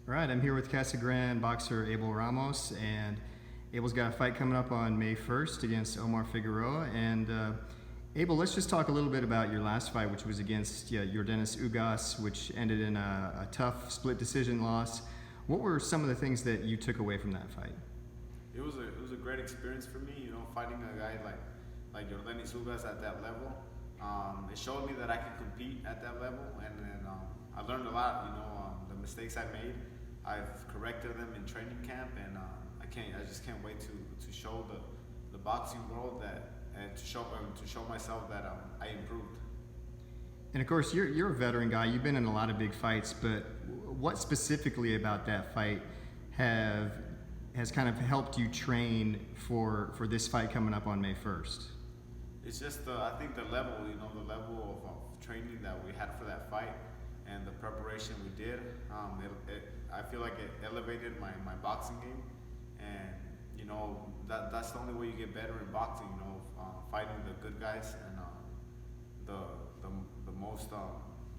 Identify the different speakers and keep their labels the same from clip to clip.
Speaker 1: All right, I'm here with Casa Grande boxer Abel Ramos, and Abel's got a fight coming up on May 1st against Omar Figueroa. And Abel, let's just talk a little bit about your last fight, which was against Yordenis Ugas, which ended in a tough split decision loss. What were some of the things that you took away from that fight?
Speaker 2: It was a great experience for me, fighting a guy like Yordenis Ugas at that level. It showed me that I can compete at that level, and then I learned a lot. The mistakes I made, I've corrected them in training camp, and I just can't wait to show the boxing world that, and to show myself that I improved.
Speaker 1: And of course, you're a veteran guy. You've been in a lot of big fights, but what specifically about that fight has kind of helped you train for this fight coming up on May 1st?
Speaker 2: It's just I think the level, the level of training that we had for that fight and the preparation we did. I feel like it elevated my boxing game, and that's the only way you get better in boxing. Fighting the good guys and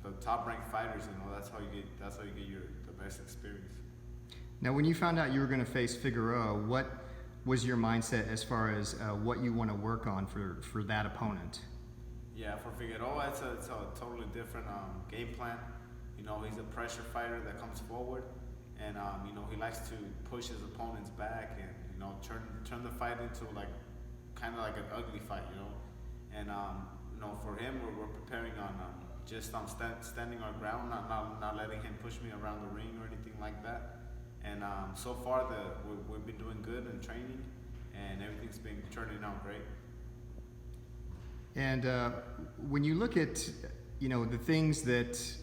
Speaker 2: the top ranked fighters. That's how you get the best experience.
Speaker 1: Now, when you found out you were going to face Figueroa, what was your mindset as far as what you want to work on for that opponent?
Speaker 2: Yeah, for Figueroa, it's a totally different game plan. He's a pressure fighter that comes forward, and he likes to push his opponents back and turn the fight into kind of like an ugly fight. And for him, we're preparing on just standing our ground, not letting him push me around the ring or anything like that. And so far, we've been doing good in training, and everything's been turning out great.
Speaker 1: And when you look at the things that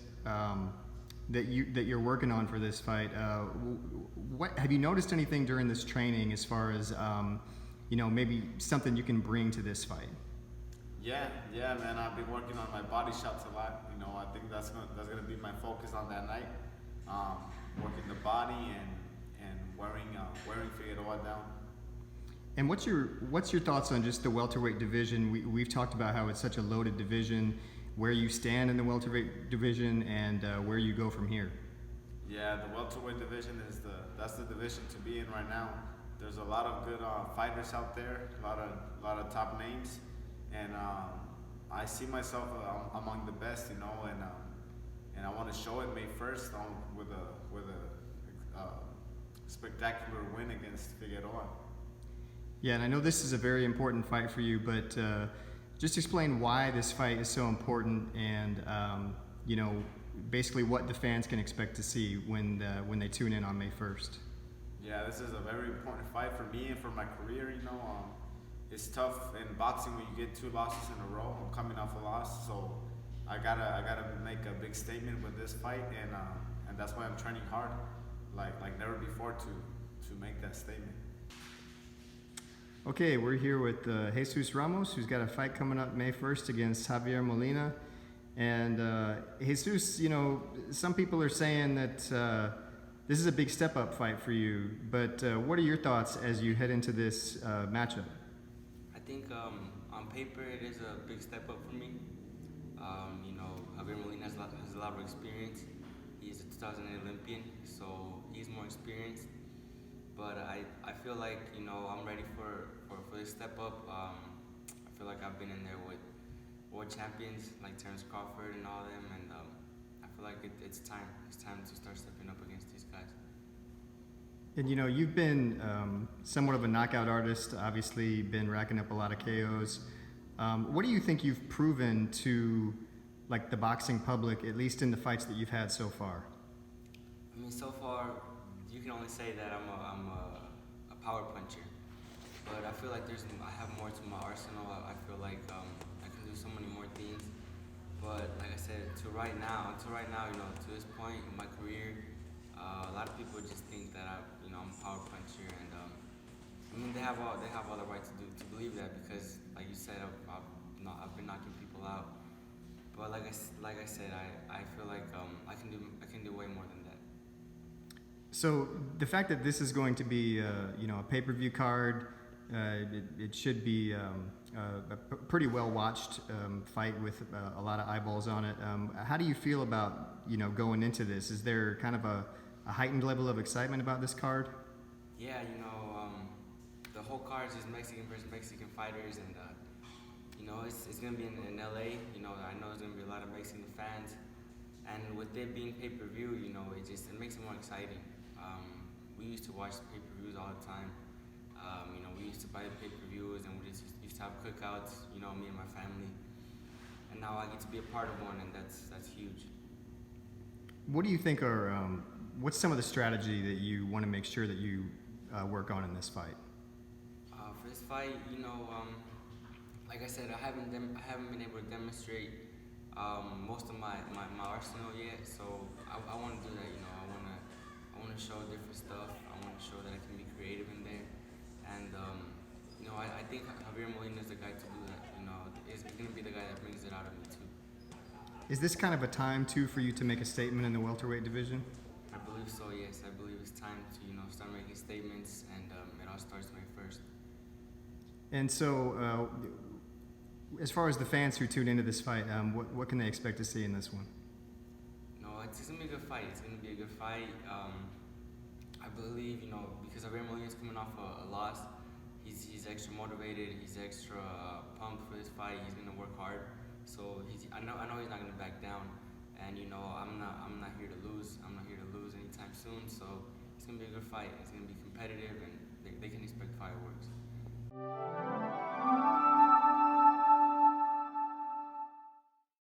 Speaker 1: you're working on for this fight, what have you noticed anything during this training as far as maybe something you can bring to this fight?
Speaker 2: Yeah, man. I've been working on my body shots a lot. I think that's gonna be my focus on that night. Working the body and wearing Figueroa down.
Speaker 1: And what's your thoughts on just the welterweight division? We've talked about how it's such a loaded division, where you stand in the welterweight division, and where you go from here.
Speaker 2: Yeah, the welterweight division that's the division to be in right now. There's a lot of good fighters out there, a lot of top names, and I see myself among the best, and I want to show it May 1st with a spectacular win against Figueroa.
Speaker 1: Yeah, and I know this is a very important fight for you, but just explain why this fight is so important, and basically what the fans can expect to see when they tune in on May 1st.
Speaker 2: Yeah, this is a very important fight for me and for my career. It's tough in boxing when you get 2 losses in a row. I'm coming off a loss, so I gotta make a big statement with this fight, and that's why I'm training hard, like never before, to make that statement.
Speaker 1: Okay, we're here with Jesus Ramos, who's got a fight coming up May 1st against Javier Molina. And Jesus, some people are saying that this is a big step-up fight for you, but what are your thoughts as you head into this matchup?
Speaker 3: I think on paper it is a big step up for me. Javier Molina has a lot of experience. He's a 2008 Olympian, so he's more experienced. But I feel like I'm ready for this step up. I feel like I've been in there with world champions like Terrence Crawford and all of them, and I feel like it's time. It's time to start stepping up against these guys.
Speaker 1: And you've been somewhat of a knockout artist. Obviously, been racking up a lot of KOs. What do you think you've proven to the boxing public, at least in the fights that you've had so far?
Speaker 3: I mean, so far, you can only say that I'm a power puncher, but I feel like I have more to my arsenal. I feel like I can do so many more things. But like I said, until right now, to this point in my career, a lot of people just think that I'm a power puncher, and I mean they have all the right to believe that, because like you said, I've been knocking people out. But like I said, I feel like I can do way more than that.
Speaker 1: So the fact that this is going to be a pay-per-view card, it should be a pretty well watched fight with a lot of eyeballs on it. How do you feel about going into this? Is there kind of a a heightened level of excitement about this card?
Speaker 3: Yeah, the whole card is just Mexican versus Mexican fighters, and it's gonna be in LA. I know there's gonna be a lot of Mexican fans, and with it being pay-per-view, it makes it more exciting. We used to watch pay-per-views all the time. We used to buy the pay-per-views, and we just used to have cookouts. Me and my family, and now I get to be a part of one, and that's huge.
Speaker 1: What do you think are what's some of the strategy that you want to make sure that you work on in this fight?
Speaker 3: For this fight, like I said, I haven't been able to demonstrate most of my arsenal yet. So I want to do that. I want to show different stuff. I want to show that I can be creative in there. And I think Javier Molina is the guy to do that. He's going to be the guy that brings it out of me too.
Speaker 1: Is this kind of a time too for you to make a statement in the welterweight division?
Speaker 3: I believe so. Yes, I believe it's time to start making statements, and it all starts May 1st.
Speaker 1: And so, as far as the fans who tune into this fight, what can they expect to see in this one?
Speaker 3: No, it's gonna be a good fight. It's gonna be a good fight. I believe because Javier Molina is coming off a loss. He's extra motivated. He's extra pumped for this fight. He's gonna work hard. So I know he's not gonna back down. And I'm not here to lose. I'm not here to lose anytime soon. So it's gonna be a good fight. It's gonna be competitive, and they can expect fireworks.